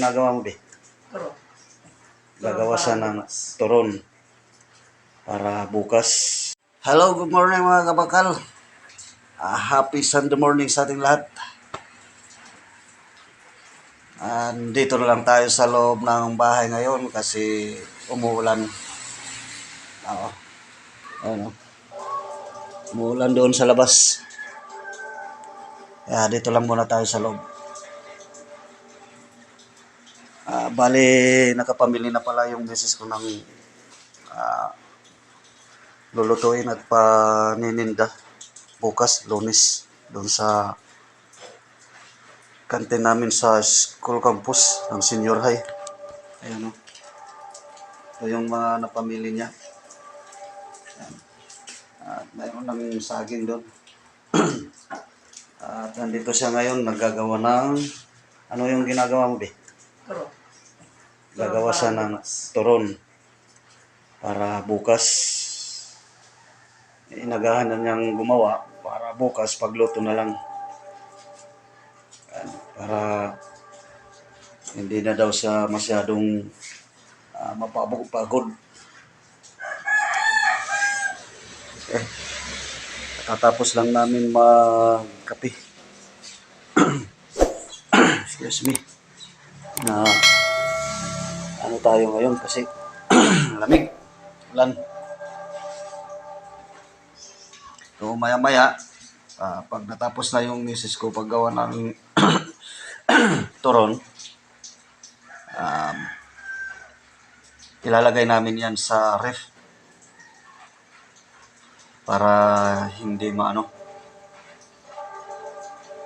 ginagawa mo, be? Turon. Gagawa siya ng turon para bukas. Hello, good morning mga kabakal. Happy Sunday morning sa ating lahat. Dito na lang tayo sa loob ng bahay ngayon kasi umuulan. Oo. Ano? Umuulan doon sa labas. Kaya dito lang muna tayo sa loob. Bali, nakapamili na pala yung misis ko ng lulutuin at panininda bukas, Lunes, doon sa kantin namin sa school campus ng senior high. Ayan o. Ito yung mga napamili niya. At mayroon ng saging doon. At nandito siya ngayon, naggagawa ng, ano yung ginagawa mo, be? Turon. Gagawa siya ng turon para bukas. Inagahan na niyang gumawa para bukas pagluto na lang. Para hindi na daw siya masyadong mapapagod. Tatapos lang namin magkape. Excuse me. Na ano tayo ngayon kasi lamig. Ulan. So maya-maya, pag natapos na yung misis ko paggawa ng turon, ilalagay namin yan sa ref para hindi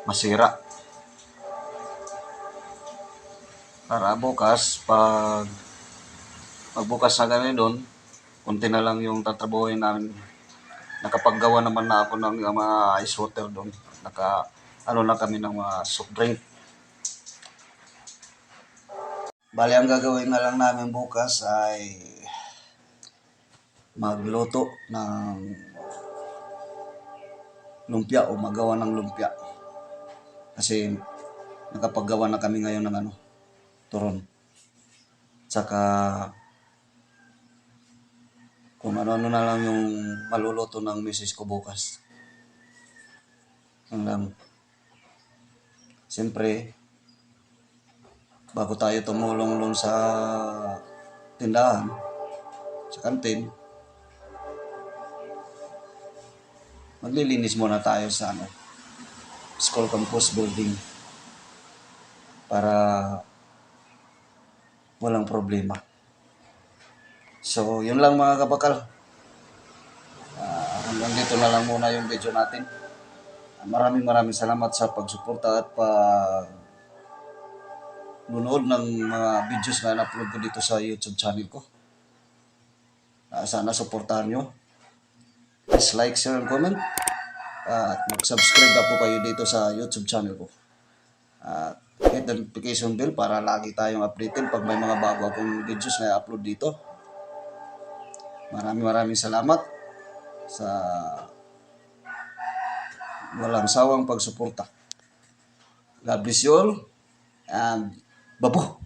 masira. Para bukas, pagbukas na kami doon, konti na lang yung tatrabuhin namin. Nakapaggawa naman na ako ng mga ice water doon. Na kami ng mga soft drink. Bali, ang gagawin na lang namin bukas ay magluto ng lumpia o magawa ng lumpia. Kasi nakapaggawa na kami ngayon ng turon. Tsaka kung ano-ano na lang yung maluluto ng misis ko bukas. Yun lang. Siyempre, bago tayo tumulong doon sa tindahan, sa kantin, maglilinis muna tayo sa school campus building para walang problema. So, yun lang mga kabakal. Hanggang dito na lang muna yung video natin. Maraming salamat sa pagsuporta at nunood ng mga videos na na-upload ko dito sa YouTube channel ko. Sana suportahan nyo. Please like, share, and comment. At mag-subscribe na po kayo dito sa YouTube channel ko. At hit the notification bell para lagi tayong updated pag may mga bago akong videos na i-upload dito. Maraming salamat sa walang sawang pagsuporta. God bless you all and babu!